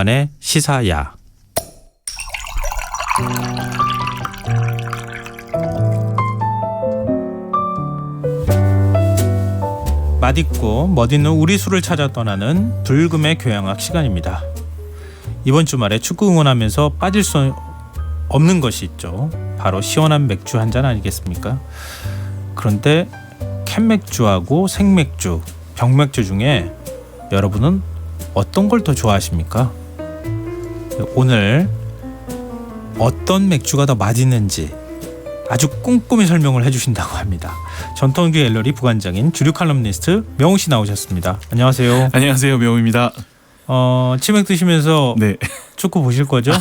김성환의 시사야. 맛있고 멋있는 우리 술을 찾아 떠나는 불금의 교양학 시간입니다. 이번 주말에 축구 응원하면서 빠질 수 없는 것이 있죠. 바로 시원한 맥주 한 잔 아니겠습니까? 그런데 캔맥주하고 생맥주, 병맥주 중에 여러분은 어떤 걸 더 좋아하십니까? 오늘 어떤 맥주가 더 맛있는지 아주 꼼꼼히 설명을 해주신다고 합니다. 전통주 갤러리 부관장인 주류 칼럼니스트 명호 씨 나오셨습니다. 안녕하세요. 안녕하세요, 명호입니다. 치맥 드시면서 네. 축구 보실 거죠?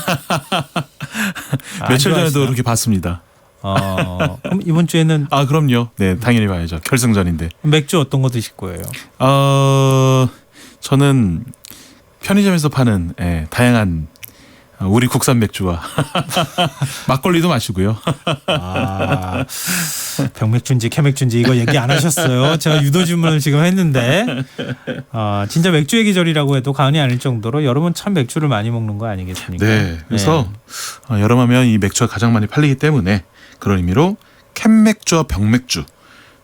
며칠 전에도 그렇게 봤습니다. 그럼 이번 주에는 그럼요. 네, 당연히 봐야죠. 결승전인데. 맥주 어떤 거 드실 거예요? 저는 편의점에서 파는 다양한 우리 국산 맥주와 막걸리도 마시고요. 병맥주인지 캐맥주인지 이거 얘기 안 하셨어요. 제가 유도 질문을 지금 했는데 진짜 맥주의 계절이라고 해도 과언이 아닐 정도로 여러분 참 맥주를 많이 먹는 거 아니겠습니까? 네, 그래서 여름하면 이 맥주가 가장 많이 팔리기 때문에 그런 의미로 캔맥주와 병맥주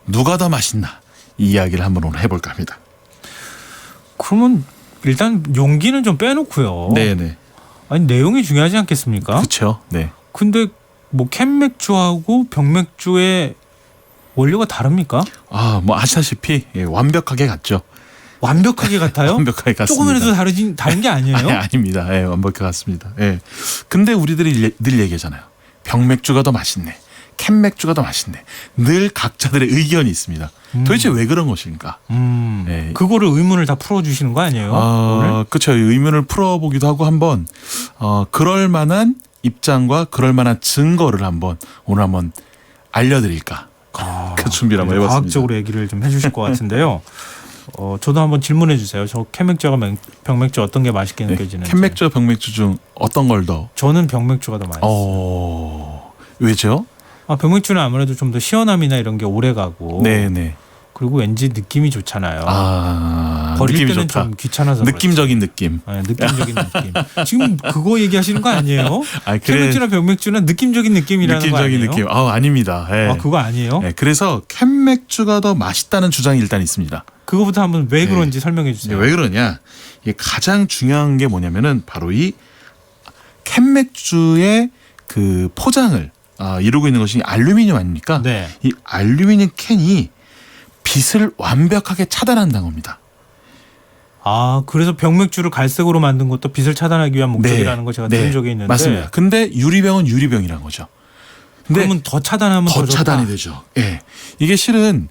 누가 더 맛있나 이 이야기를 한번 오늘 해볼까 합니다. 그러면 일단 용기는 좀 빼놓고요. 네네. 아니 내용이 중요하지 않겠습니까? 그렇죠. 네. 근데 뭐 캔맥주하고 병맥주의 원료가 다릅니까? 뭐 아시다시피 완벽하게 같죠. 완벽하게 같아요? 완벽하게 같습니다. 조금이라도 다른 게 아니에요? 아닙니다. 완벽하게 같습니다. 근데 우리들이 늘 얘기하잖아요. 병맥주가 더 맛있네. 캔맥주가 더 맛있네. 늘 각자들의 의견이 있습니다. 도대체 왜 그런 것인가? 그거를 의문을 다 풀어주시는 거 아니에요? 그렇죠. 의문을 풀어보기도 하고 한번 그럴 만한 입장과 그럴 만한 증거를 오늘 한번 알려드릴까? 그 준비를 한번 해봤습니다. 과학적으로 얘기를 좀 해주실 것 같은데요. 저도 한번 질문해 주세요. 저 캔맥주와 병맥주 어떤 게 맛있게 느껴지는지. 캔맥주와 병맥주 중 어떤 걸 더? 저는 병맥주가 더 맛있어요. 왜죠? 병맥주는 아무래도 좀 더 시원함이나 이런 게 오래 가고. 네네. 그리고 왠지 느낌이 좋잖아요. 버릴 느낌이 때는 좋다. 좀 귀찮아서. 느낌적인 느낌. 네, 느낌적인 느낌. 지금 그거 얘기하시는 거 아니에요? 캔맥주나 병맥주는 느낌적인 느낌이라는 거 아니에요? 느낌. 아닙니다. 그거 아니에요? 그래서 캔맥주가 더 맛있다는 주장이 일단 있습니다. 그거부터 한번 왜 그런지 설명해 주세요. 왜 그러냐? 이게 가장 중요한 게 뭐냐면은 바로 이 캔맥주의 그 포장을 이루고 있는 것이 알루미늄 아닙니까? 네. 이 알루미늄 캔이 빛을 완벽하게 차단한다는 겁니다. 그래서 병맥주를 갈색으로 만든 것도 빛을 차단하기 위한 목적이라는 거 제가 들은 적이 있는데. 맞습니다. 근데 유리병은 유리병이라는 거죠. 근데 그러면 더 차단하면 더 차단이 되죠. 이게 실은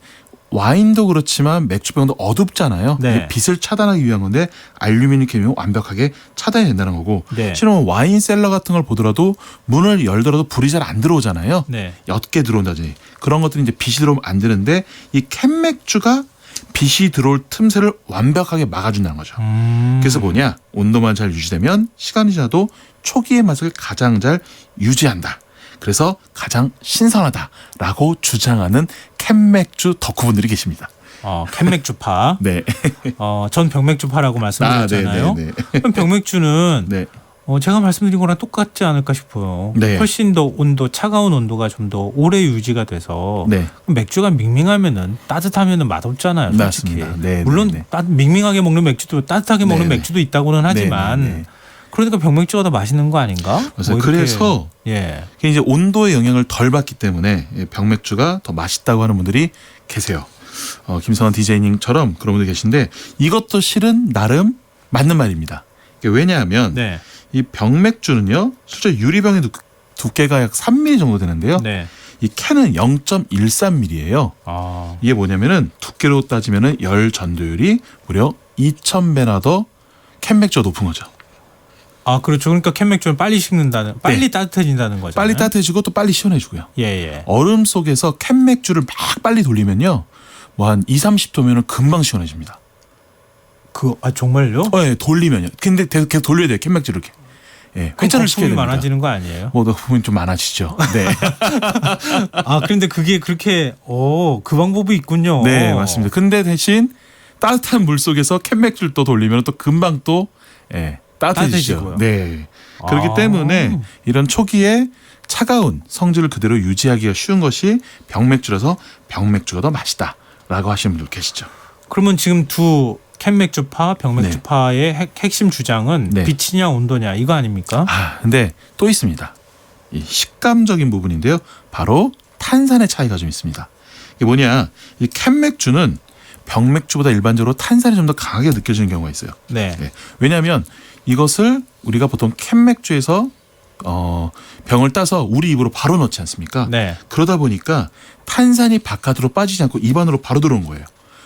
와인도 그렇지만 맥주병도 어둡잖아요. 네. 빛을 차단하기 위한 건데 알루미늄 캔이 완벽하게 차단이 된다는 거고. 네. 실은 와인 셀러 같은 걸 보더라도 문을 열더라도 불이 잘 안 들어오잖아요. 네. 옅게 들어온다든지 그런 것들이 이제 빛이 들어오면 안 되는데 이 캔맥주가 빛이 들어올 틈새를 완벽하게 막아준다는 거죠. 그래서 뭐냐? 온도만 잘 유지되면 시간이 지나도 초기의 맛을 가장 잘 유지한다. 그래서 가장 신선하다라고 주장하는 캔맥주 덕후분들이 계십니다. 캔맥주파. 네. 전 병맥주파라고 말씀드렸잖아요. 네. 그럼 병맥주는 네. 제가 말씀드린 거랑 똑같지 않을까 싶어요. 네. 훨씬 더 차가운 온도가 좀 더 오래 유지가 돼서 네. 맥주가 밍밍하면은 따뜻하면은 맛없잖아요. 솔직히. 맞습니다. 네, 물론 네. 밍밍하게 먹는 맥주도 따뜻하게 먹는 네, 맥주도 있다고는 하지만 네. 그러니까 병맥주가 더 맛있는 거 아닌가? 맞아요. 그래서 이제 온도의 영향을 덜 받기 때문에 병맥주가 더 맛있다고 하는 분들이 계세요. 김성환 디제이님처럼 그런 분들 계신데 이것도 실은 나름 맞는 말입니다. 왜냐하면 이 병맥주는요, 실제 유리병의 두께가 약 3mm 정도 되는데요. 이 캔은 0.13mm예요. 이게 뭐냐면은 두께로 따지면은 열 전도율이 무려 2,000배나 더 캔맥주가 높은 거죠. 그렇죠. 그러니까 캔맥주는 빨리 식는다는, 빨리 따뜻해진다는 거죠. 빨리 따뜻해지고 또 빨리 시원해지고요. 예. 얼음 속에서 캔맥주를 막 빨리 돌리면요, 뭐 한 2-30도면은 금방 시원해집니다. 정말요? 네, 돌리면요. 근데 계속 돌려야 돼요, 캔맥주를 이렇게. 회전을 시켜야 됩니다. 많아지는 거 아니에요? 거품이 좀 많아지죠. 네. 그런데 그게 그렇게 그 방법이 있군요. 네, 맞습니다. 근데 대신 따뜻한 물 속에서 캔맥주를 또 돌리면 또 금방 또 따뜻해지죠. 따뜻해지고요. 네. 그렇기 아. 때문에 이런 초기에 차가운 성질을 그대로 유지하기가 쉬운 것이 병맥주라서 병맥주가 더 맛있다라고 하시는 분들 계시죠. 그러면 지금 두 캔맥주파, 병맥주파의 핵심 주장은 네. 빛이냐 온도냐 이거 아닙니까? 근데 또 있습니다. 이 식감적인 부분인데요. 바로 탄산의 차이가 좀 있습니다. 이게 뭐냐? 이 캔맥주는 병맥주보다 일반적으로 탄산이 좀 더 강하게 느껴지는 경우가 있어요. 네. 네. 왜냐하면 이것을 우리가 보통 캔맥주에서 병을 따서 우리 입으로 바로 넣지 않습니까? 네. 그러다 보니까 탄산이 바깥으로 빠지지 않고 입 안으로 바로 들어온 거예요.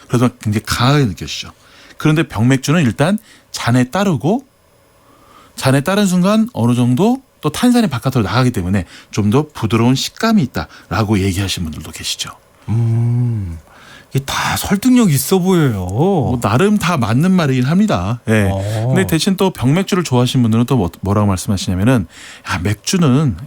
그래서 굉장히 강하게 느껴지죠. 그런데 병맥주는 일단 잔에 따르고 잔에 따른 순간 어느 정도 또 탄산이 바깥으로 나가기 때문에 좀 더 부드러운 식감이 있다라고 얘기하시는 분들도 계시죠. 이게 다 설득력 있어 보여요. 뭐 나름 다 맞는 말이긴 합니다. 예. 근데 대신 또 병맥주를 좋아하시는 분들은 또 뭐라고 말씀하시냐면은 맥주는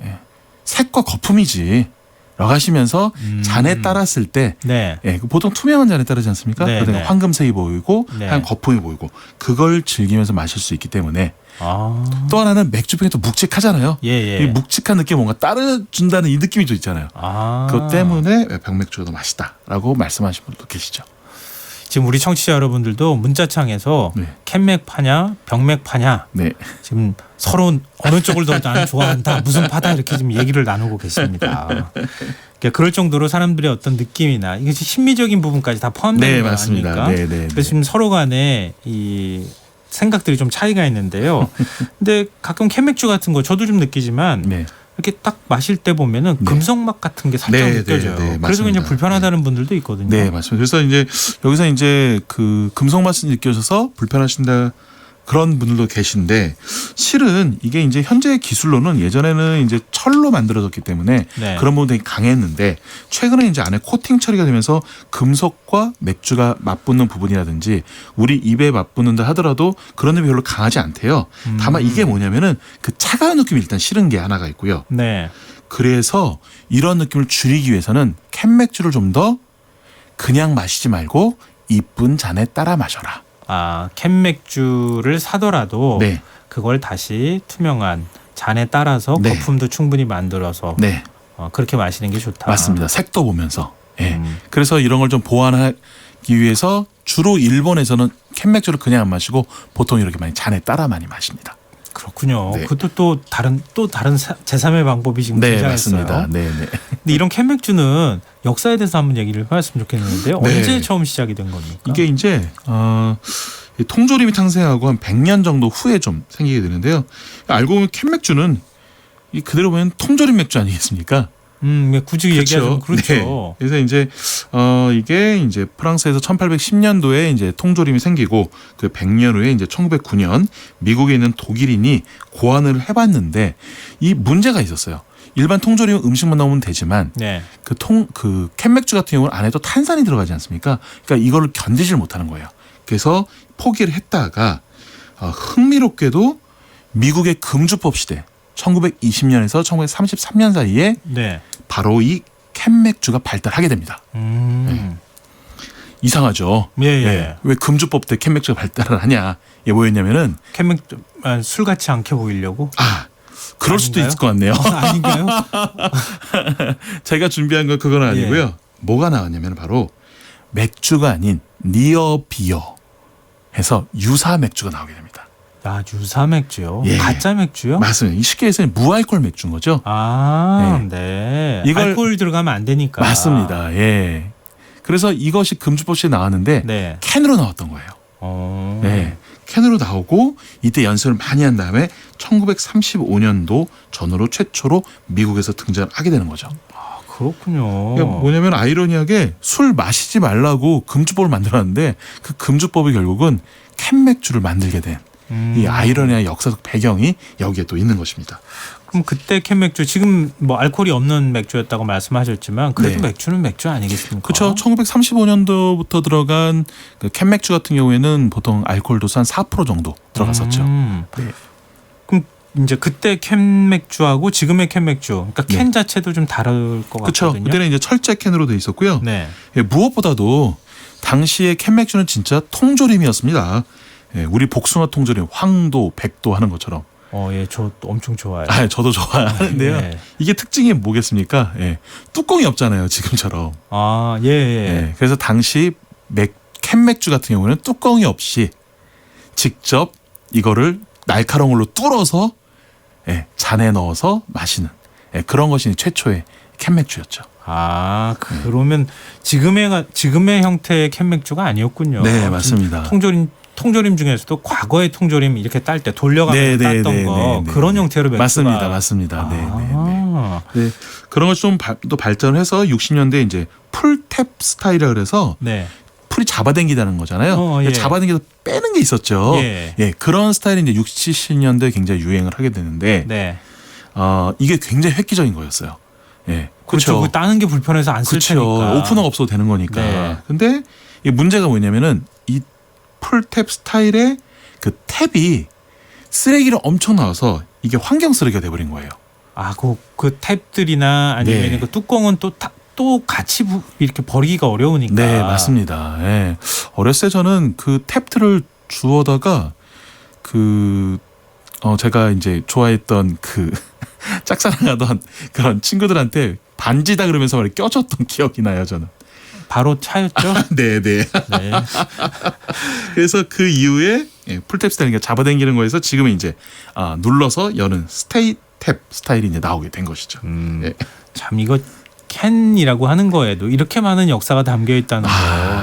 색과 거품이지 라고 하시면서 잔에 따랐을 때 네. 보통 투명한 잔에 따르지 않습니까? 네, 그러니까 네. 황금색이 보이고 네. 하얀 거품이 보이고 그걸 즐기면서 마실 수 있기 때문에 또 하나는 맥주병이 또 묵직하잖아요. 예. 이 묵직한 느낌 뭔가 따라준다는 이 느낌이 또 있잖아요. 그것 때문에 병맥주가 더 맛있다라고 말씀하시는 분도 계시죠. 지금 우리 청취자 여러분들도 문자창에서 네. 캔맥 파냐, 병맥 파냐 네. 지금 서로 어느 쪽을 더 나는 좋아한다, 무슨 파다 이렇게 지금 얘기를 나누고 계십니다. 그러니까 그럴 정도로 사람들의 어떤 느낌이나 이게 심미적인 부분까지 다 포함되는 거 맞습니다. 아닙니까? 네. 그래서 지금 서로 간에 이 생각들이 좀 차이가 있는데요. 근데 가끔 캔맥주 같은 거 저도 좀 느끼지만 네. 이렇게 딱 마실 때 보면은 네. 금속맛 같은 게 살짝 네, 느껴져요. 네, 그래서 맞습니다. 그냥 불편하다는 분들도 있거든요. 네, 맞습니다. 그래서 이제 여기서 이제 그 금속 맛이 느껴져서 불편하신다 그런 분들도 계신데 실은 이게 이제 현재 기술로는 예전에는 이제 철로 만들어졌기 때문에 네. 그런 부분이 되게 강했는데 최근에 이제 안에 코팅 처리가 되면서 금속과 맥주가 맞붙는 부분이라든지 우리 입에 맞붙는다 하더라도 그런 느낌이 별로 강하지 않대요. 다만 이게 뭐냐면은 그 차가운 느낌이 일단 싫은 게 하나가 있고요. 네. 그래서 이런 느낌을 줄이기 위해서는 캔맥주를 좀 더 그냥 마시지 말고 이쁜 잔에 따라 마셔라. 캔맥주를 사더라도 네. 그걸 다시 투명한 잔에 따라서 네. 거품도 충분히 만들어서 네, 그렇게 마시는 게 좋다. 맞습니다. 색도 보면서. 예. 음. 그래서 이런 걸 좀 보완하기 위해서 주로 일본에서는 캔맥주를 그냥 안 마시고 보통 이렇게 많이 잔에 따라 많이 마십니다. 그렇군요. 네. 그것도 또 다른 제3의 방법이 지금 네, 등장했어요. 맞습니다. 네, 네. 근데 이런 캔맥주는 역사에 대해서 한번 얘기를 해봤으면 좋겠는데요. 네. 언제 처음 시작이 된 겁니까? 이게 이제 이 통조림이 탄생하고 한 100년 정도 후에 좀 생기게 되는데요. 알고 보면 캔맥주는 이 그대로 보면 통조림 맥주 아니겠습니까? 굳이 얘기하자면 그렇죠. 네. 그래서 이제 이게 이제 프랑스에서 1810년도에 이제 통조림이 생기고 그 100년 후에 이제 1909년 미국에 있는 독일인이 고안을 해봤는데 이 문제가 있었어요. 일반 통조림은 음식만 넣으면 되지만 네. 그 캔맥주 같은 경우는 안에 또 탄산이 들어가지 않습니까? 그러니까 이거를 견디질 못하는 거예요. 그래서 포기를 했다가 흥미롭게도 미국의 금주법 시대 1920년에서 1933년 사이에 네. 바로 이 캔맥주가 발달하게 됩니다. 이상하죠. 예. 왜 금주법 때 캔맥주가 발달을 하냐? 이게 뭐였냐면은 캔맥주 술 같지 않게 보이려고? 그럴 수도 아닌가요? 있을 것 같네요. 아닌가요? 제가 준비한 건 그건 아니고요. 뭐가 나왔냐면 바로 맥주가 아닌 니어 비어 해서 유사 맥주가 나오게 됩니다. 유사 맥주요? 예. 가짜 맥주요? 맞습니다. 쉽게 해서 무알콜 맥주인 거죠. 네. 이걸- 알코올 들어가면 안 되니까. 맞습니다. 예. 그래서 이것이 금주법 시에 나왔는데 네. 캔으로 나왔던 거예요. 네. 캔으로 나오고 이때 연습을 많이 한 다음에 1935년도 전후로 최초로 미국에서 등장하게 되는 거죠. 그렇군요. 그러니까 뭐냐면 아이러니하게 술 마시지 말라고 금주법을 만들었는데 그 금주법이 결국은 캔맥주를 만들게 된 이 아이러니한 역사적 배경이 여기에 또 있는 것입니다. 그럼 그때 캔맥주 지금 뭐 알코올이 없는 맥주였다고 말씀하셨지만 그래도 네. 맥주는 맥주 아니겠습니까? 그렇죠. 1935년도부터 들어간 그 캔맥주 같은 경우에는 보통 알코올 도수 한 4% 정도 들어갔었죠. 네. 그럼 이제 그때 캔맥주하고 지금의 캔맥주, 그러니까 캔 자체도 좀 다를 것 그렇죠. 같거든요. 그때는 이제 철제 캔으로 돼 있었고요. 네. 무엇보다도 당시의 캔맥주는 진짜 통조림이었습니다. 예, 우리 복숭아 통조림 황도, 백도 하는 것처럼. 예, 저 엄청 좋아해요. 저도 좋아하는데요. 예. 이게 특징이 뭐겠습니까? 예, 뚜껑이 없잖아요, 지금처럼. 예. 예, 그래서 당시 캔 맥주 같은 경우는 뚜껑이 없이 직접 이거를 날카로움으로 뚫어서 잔에 넣어서 마시는 그런 것이 최초의 캔 맥주였죠. 그러면 지금의 형태의 캔 맥주가 아니었군요. 네, 맞습니다. 통조림 중에서도 과거의 통조림 이렇게 딸 때 돌려가면서 땄던 거 그런 형태로 맥주가 맞습니다. 네. 그런 것이 좀 또 발전해서 60년대 이제 풀탭 스타일이라 그래서 풀이 잡아당기다는 거잖아요. 예. 잡아당겨서 빼는 게 있었죠. 예. 그런 스타일이 이제 60, 70년대 굉장히 유행을 하게 되는데 이게 굉장히 획기적인 거였어요. 예. 그렇죠. 그 따는 게 불편해서 안 쓸 테니까. 오프너가 없어도 되는 거니까. 근데 이 문제가 뭐냐면은 이 풀탭 스타일의 그 탭이 쓰레기를 엄청 넣어서 이게 환경 쓰레기가 돼버린 거예요. 그 탭들이나 아니면 그 뚜껑은 또 같이 이렇게 버리기가 어려우니까. 네, 맞습니다. 예. 어렸을 때 저는 그 탭들을 주워다가 제가 이제 좋아했던 짝사랑하던 그런 친구들한테 반지다 그러면서 말이 껴줬던 기억이 나요, 저는. 바로 차였죠? 네. 그래서 그 이후에 풀탭 스타일이니까 잡아당기는 거에서 지금은 이제 눌러서 여는 스테이 탭 스타일이 이제 나오게 된 것이죠. 참 이거 캔이라고 하는 거에도 이렇게 많은 역사가 담겨 있다는 거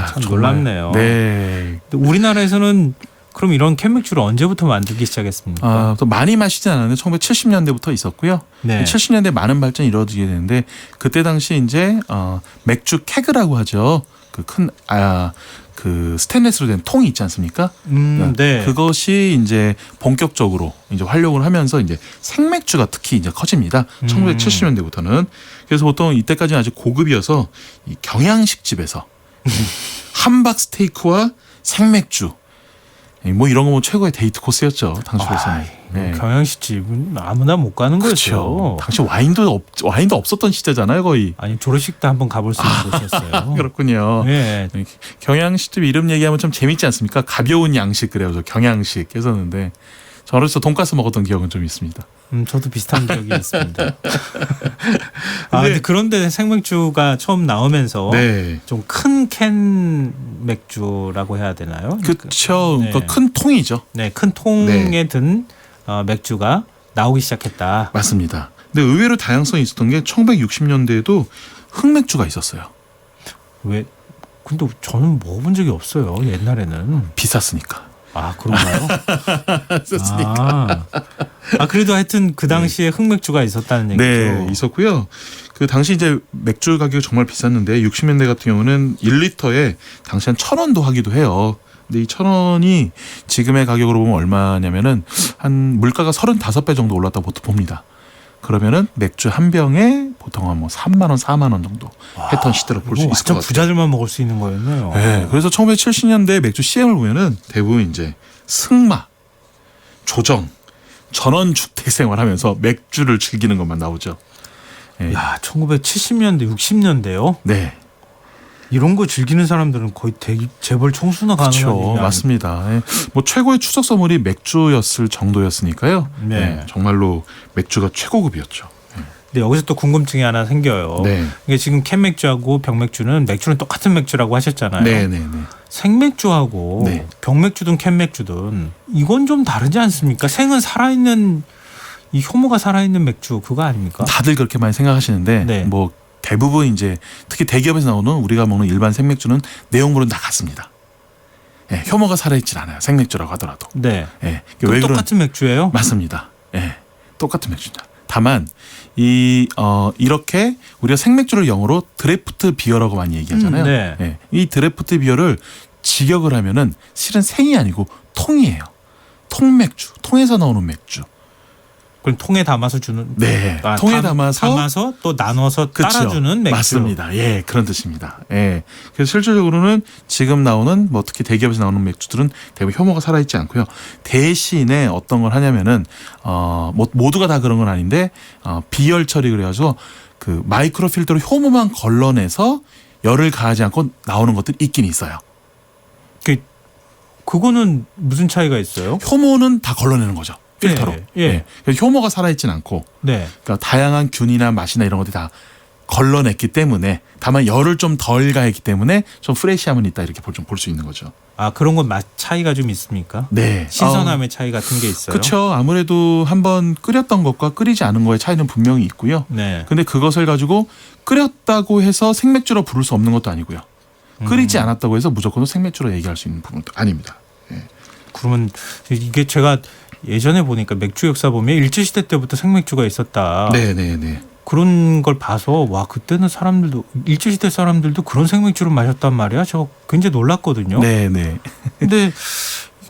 참 놀랍네요. 네. 우리나라에서는 그럼 이런 캔 맥주를 언제부터 만들기 시작했습니까? 또 많이 마시진 않았는데 1970년대부터 있었고요. 70년대 많은 발전이 이루어지게 되는데 그때 당시 이제 맥주 케그라고 하죠. 그 스테인리스로 된 통이 있지 않습니까? 그것이 이제 본격적으로 이제 활용을 하면서 이제 생맥주가 특히 이제 커집니다. 1970년대부터는. 그래서 보통 이때까지는 아주 고급이어서 이 경양식 집에서 함박 스테이크와 생맥주 뭐 이런 거 최고의 데이트 코스였죠, 당시로서는. 경양식집은 아무나 못 가는 거죠. 당시 와인도 없었던 시대잖아요, 거의. 아니 조르식 때 한번 가볼 수 있는 곳이었어요. 그렇군요. 경양식집 이름 얘기하면 좀 재밌지 않습니까? 가벼운 양식 그래서 경양식 했었는데 저 어렸을 때 돈가스 먹었던 기억은 좀 있습니다. 저도 비슷한 기억이 있습니다. 근데 그런데 생맥주가 처음 나오면서 좀 큰 캔 맥주라고 해야 되나요? 그렇죠. 그러니까 큰 통이죠. 큰 통에 든 맥주가 나오기 시작했다. 맞습니다. 근데 의외로 다양성이 있었던 게 1960년대에도 흑맥주가 있었어요. 왜? 근데 저는 먹어본 적이 없어요. 옛날에는. 비쌌으니까. 그런가요? 썼으니까. 그래도 하여튼 그 당시에 흑맥주가 있었다는 얘기죠. 네, 있었고요. 그 당시 이제 맥주 가격이 정말 비쌌는데 60년대 같은 경우는 1리터에 당시 한 1,000원도 하기도 해요. 근데 이 1,000원이 지금의 가격으로 보면 얼마냐면은 한 물가가 35배 정도 올랐다고 보통 봅니다. 그러면은 맥주 한 병에 보통 한 3만 원, 4만 원 정도 했던 시대로 볼 수 있을 것 같아요. 부자들만 먹을 수 있는 거였네요. 네, 그래서 1970년대 맥주 CM을 보면은 대부분 이제 승마, 조정, 전원 주택 생활하면서 맥주를 즐기는 것만 나오죠. 1970년대, 60년대요? 네. 이런 거 즐기는 사람들은 거의 재벌 총수나 가능한 그렇죠, 맞습니다. 뭐 최고의 추석 선물이 맥주였을 정도였으니까요. 정말로 맥주가 최고급이었죠. 근데 여기서 또 궁금증이 하나 생겨요. 이게 지금 캔 맥주하고 병맥주는 똑같은 맥주라고 하셨잖아요. 생맥주하고 병맥주든 캔 맥주든 이건 좀 다르지 않습니까? 생은 살아있는 이 효모가 살아있는 맥주 그거 아닙니까? 다들 그렇게 많이 생각하시는데 뭐 대부분 이제 특히 대기업에서 나오는 우리가 먹는 일반 생맥주는 내용물은 다 같습니다. 효모가 살아있진 않아요. 생맥주라고 하더라도. 왜 똑같은 맥주예요? 맞습니다. 똑같은 맥주입니다. 다만 이렇게 우리가 생맥주를 영어로 드래프트 비어라고 많이 얘기하잖아요. 이 드래프트 비어를 직역을 하면은 실은 생이 아니고 통이에요. 통맥주, 통에서 나오는 맥주. 그럼 통에 담아서 주는. 통에 담아서 또 나눠서 따라주는 맥주. 맞습니다. 그런 뜻입니다. 그래서 실질적으로는 지금 나오는 뭐 특히 대기업에서 나오는 맥주들은 대부분 효모가 살아있지 않고요. 대신에 어떤 걸 하냐면은 뭐 모두가 다 그런 건 아닌데 비열 처리 그래가지고 그 마이크로 필터로 효모만 걸러내서 열을 가하지 않고 나오는 것들이 있긴 있어요. 그거는 무슨 차이가 있어요? 효모는 다 걸러내는 거죠. 필터로. 예. 그래서 효모가 살아있진 않고 네. 그러니까 다양한 균이나 맛이나 이런 것들이 다 걸러냈기 때문에 다만 열을 좀 덜 가했기 때문에 좀 프레시함은 있다 이렇게 볼 수 있는 거죠. 아 그런 건 맛 차이가 좀 있습니까? 네. 신선함의 차이 같은 게 있어요. 그렇죠. 아무래도 한번 끓였던 것과 끓이지 않은 거의 차이는 분명히 있고요. 네. 근데 그것을 가지고 끓였다고 해서 생맥주로 부를 수 없는 것도 아니고요. 끓이지 않았다고 해서 무조건 생맥주로 얘기할 수 있는 부분도 아닙니다. 예. 그러면 이게 제가 예전에 보니까 맥주 역사 보면 일제시대 때부터 생맥주가 있었다. 네네네. 그런 걸 봐서 와 그때는 사람들도 일제시대 사람들도 그런 생맥주를 마셨단 말이야. 저 굉장히 놀랐거든요. 네네. 근데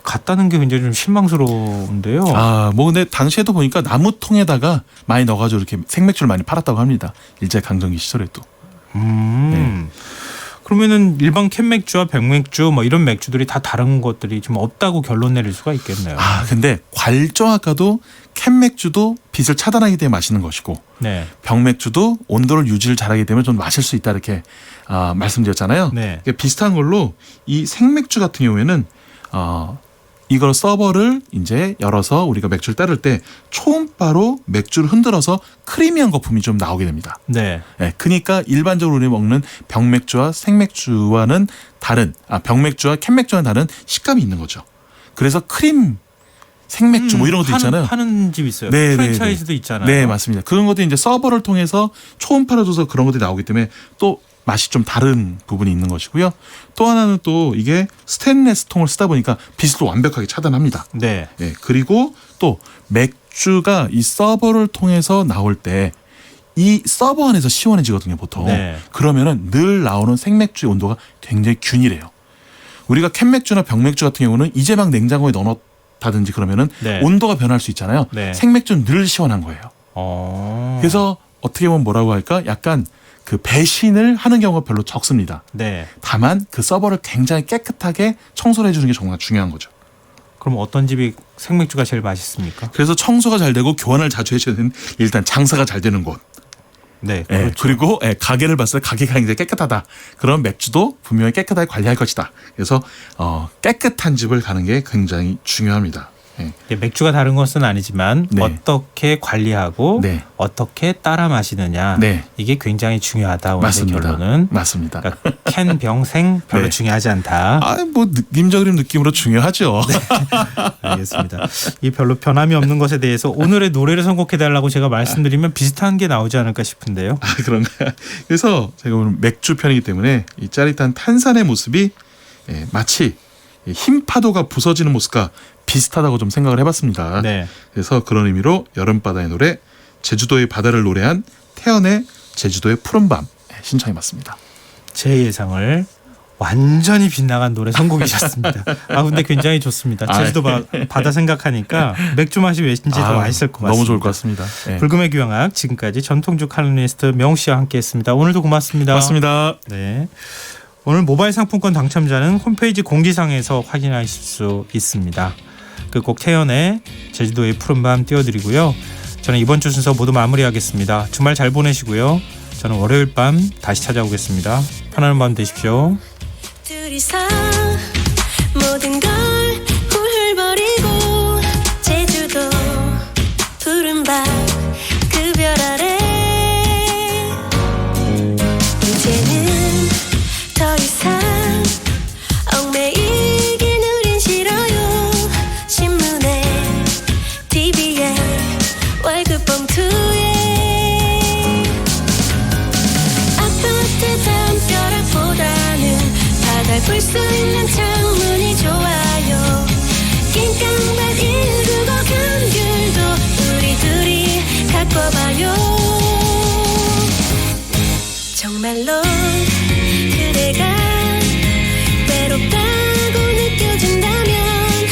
같다는 게 굉장히 좀 실망스러운데요. 뭐 근데 당시에도 보니까 나무통에다가 많이 넣어가지고 이렇게 생맥주를 많이 팔았다고 합니다. 일제 강점기 시절에도. 그러면은 일반 캔맥주와 병맥주 뭐 이런 맥주들이 다 다른 것들이 좀 없다고 결론 내릴 수가 있겠네요. 근데 괄정아까도 캔맥주도 빛을 차단하기 때문에 마시는 것이고 네. 병맥주도 온도를 유지를 잘하기 때문에 좀 마실 수 있다 이렇게 말씀드렸잖아요. 네. 비슷한 걸로 이 생맥주 같은 경우에는 이걸 서버를 이제 열어서 우리가 맥주를 따를 때 초음파로 맥주를 흔들어서 크리미한 거품이 좀 나오게 됩니다. 네. 네, 그러니까 일반적으로 우리 먹는 병맥주와 생맥주와는 다른 병맥주와 캔맥주와는 다른 식감이 있는 거죠. 그래서 크림 생맥주 뭐 이런 것도 있잖아요. 파는 집 있어요. 네, 프랜차이즈도 있잖아요. 네, 맞습니다. 그런 것도 이제 서버를 통해서 초음파로 줘서 그런 것들이 나오기 때문에 또 맛이 좀 다른 부분이 있는 것이고요. 또 하나는 또 이게 스테인레스 통을 쓰다 보니까 빛을 또 완벽하게 차단합니다. 네. 네, 그리고 또 맥주가 이 서버를 통해서 나올 때 이 서버 안에서 시원해지거든요, 보통. 네. 그러면은 늘 나오는 생맥주의 온도가 굉장히 균일해요. 우리가 캔맥주나 병맥주 같은 경우는 이제 막 냉장고에 넣어놓다든지 그러면은 네. 온도가 변할 수 있잖아요. 네. 생맥주는 늘 시원한 거예요. 그래서 어떻게 보면 뭐라고 할까? 약간 그 배신을 하는 경우가 별로 적습니다. 네. 다만 그 서버를 굉장히 깨끗하게 청소를 해주는 게 정말 중요한 거죠. 그럼 어떤 집이 생맥주가 제일 맛있습니까? 그래서 청소가 잘 되고 교환을 자주 해줘야 되는 일단 장사가 잘 되는 곳. 네. 예, 그렇죠. 그리고 가게를 봤을 때 가게가 굉장히 깨끗하다. 그런 맥주도 분명히 깨끗하게 관리할 것이다. 그래서 깨끗한 집을 가는 게 굉장히 중요합니다. 예. 맥주가 다른 것은 아니지만 네. 어떻게 관리하고 네. 어떻게 따라 마시느냐 네. 이게 굉장히 중요하다. 오늘 맞습니다. 결론은 맞습니다. 그러니까 캔, 병, 생 별로 네. 중요하지 않다. 뭐 느낌적인 느낌으로 중요하죠. 네. 알겠습니다. 이 별로 변함이 없는 것에 대해서 오늘의 노래를 선곡해달라고 제가 말씀드리면 비슷한 게 나오지 않을까 싶은데요. 그런가요? 그래서 제가 오늘 맥주 편이기 때문에 이 짜릿한 탄산의 모습이 마치 흰 파도가 부서지는 모습과 비슷하다고 좀 생각을 해봤습니다. 네. 그래서 그런 의미로 여름바다의 노래, 제주도의 바다를 노래한 태연의 제주도의 푸른밤 신청해봤습니다. 제 예상을 완전히 빗나간 노래 선곡이셨습니다. 근데 굉장히 좋습니다. 제주도 바다 생각하니까 맥주 맛이 왠지 더 맛있을 것 같습니다. 너무 좋을 것 같습니다. 네. 불금의 귀향학 지금까지 전통주 칼럼니스트 명우 씨와 함께했습니다. 오늘도 고맙습니다. 고맙습니다. 네. 오늘 모바일 상품권 당첨자는 홈페이지 공지사항에서 확인하실 수 있습니다. 끝곡 태연의 제주도의 푸른밤 띄워드리고요. 저는 이번 주 순서 모두 마무리하겠습니다. 주말 잘 보내시고요. 저는 월요일 밤 다시 찾아오겠습니다. 편안한 밤 되십시오. 둘이서 모든 걸 훌훌거리고 제주도 푸른밤 그 별 아래 이제는 더 이상 얽매이긴 우린 싫어요. 신문에 TV에 월급 봉투에 아파트 담벼락보다는 바다를 볼 수 있는 창문이 좋아요. 긴 깡밭 199 감귤도 우리 둘이 갖고 봐요. 정말로